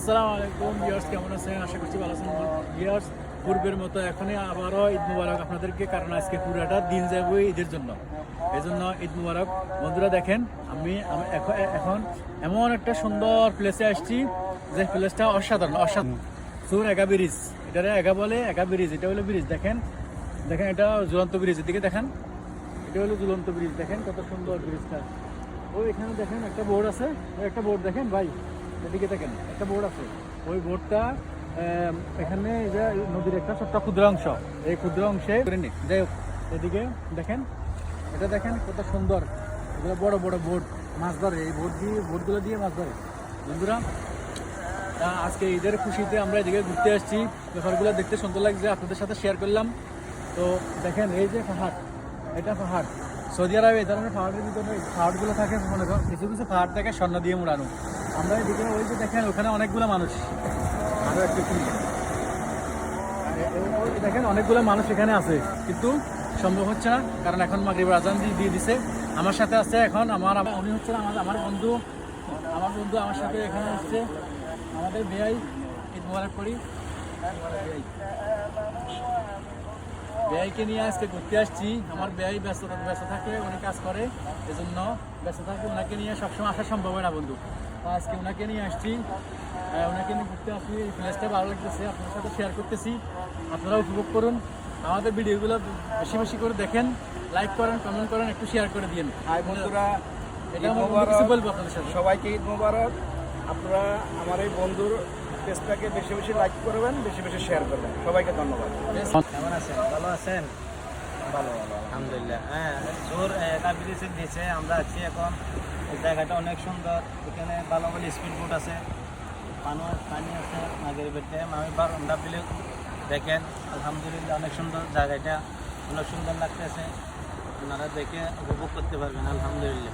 আসসালামু আলাইকুম ভিউয়ার্স, কেমন আছেন? আশা করছি ভালো আছেন ভিউয়ার্স। পূর্বের মতো এখনই আবারও ঈদ মুবারক আপনাদেরকে, কারণ আজকে পুরোটা দিন যাবে ঈদের জন্য। এই জন্য ঈদ মুবারক বন্ধুরা। দেখেন আমি এখন এমন একটা সুন্দর প্লেসে আসছি, যে প্লেসটা অসাধারণ সুর একা ব্রিজ। এটারে একা বলে, একা ব্রিজ। এটা হলো ব্রিজ। দেখেন দেখেন এটা ঝুলন্ত ব্রিজের দিকে দেখেন, এটা হলো ঝুলন্ত ব্রিজ। দেখেন কত সুন্দর ব্রিজটা। ওই এখানে দেখেন একটা বোর্ড আছে, একটা বোর্ড দেখেন ভাই, এদিকে দেখেন একটা বোর্ড আছে। ওই বোর্ডটা এখানে যে নদীর একটা ছোট্ট ক্ষুদ্র অংশ, এই ক্ষুদ্র অংশে যাই হোক, এদিকে দেখেন, এটা দেখেন কত সুন্দর। এগুলো বড় বড় বোর্ড, মাছ ধরে। এই বোর্ডগুলো দিয়ে মাছ ধরে বন্ধুরা। আজকে ঈদের খুশিতে আমরা এদিকে ঘুরতে আসছি, ব্যাপারগুলো দেখতে সুন্দর লাগছে, আপনাদের সাথে শেয়ার করলাম। তো দেখেন এই যে পাহাড়, এটা পাহাড়। সৌদি আরবে এই ধরনের পাহাড়ের ভিতরে পাহাড়গুলো থাকে, মনে করেন কিছু কিছু পাহাড় থাকে স্বর্ণ দিয়ে মোড়ানো। আমরা এদিকে ওই যে দেখেন ওখানে অনেকগুলো মানুষ, আরও একটু দেখেন অনেকগুলো মানুষ এখানে আছে, কিন্তু সম্ভব হচ্ছে না, কারণ এখন মাগরিবের আজান দিয়ে দিছে। আমার সাথে আছে এখন উনি হচ্ছে আমার বন্ধু আমার সাথে এখানে আসছে, আমাদের বেয়াই। ঈদ মোবারক করি। বেয়াইকে নিয়ে আজকে ঘুরতে আসছি। আমার বেয়াই ব্যস্ত থাকে, উনি কাজ করে, এজন্য ব্যস্ত থাকে। ওনাকে নিয়ে সবসময় আসা সম্ভব হয় না বন্ধু। তো আজকে ওনাকে নিয়ে আসছি, ওনাকে নিয়ে ঘুরতে আসছি। এই প্লেসটা ভালো লাগতেছে, আপনার সাথে শেয়ার করতেছি। আপনারা উপভোগ করুন, আমাদের ভিডিওগুলো বেশি বেশি করে দেখেন, লাইক করেন, কমেন্ট করেন, একটু শেয়ার করে দিন। হাই বন্ধুরা, এটা আমার কিছু বলবো আপনাদের সাথে। সবাইকে ঈদ মোবারক। আপনারা আমার এই বন্ধুর পেজটাকে বেশি বেশি লাইক করবেন, বেশি বেশি শেয়ার করবেন। সবাইকে ধন্যবাদ। কেমন আছেন? ভালো আছেন? ভালো ভালো আলহামদুলিল্লাহ। হ্যাঁ, জোর ব্রিজে দিয়েছে, আমরা আছি এখন। এই জায়গাটা অনেক সুন্দর, এখানে ভালো ভালো স্পিড বোট আছে, পানি আছে মাঝের বেটে। আমি বারান্দা বিলে দেখেন, আলহামদুলিল্লাহ অনেক সুন্দর জায়গাটা, অনেক সুন্দর লাগতেছে। আপনারা দেখে উপভোগ করতে পারবেন, আলহামদুলিল্লাহ।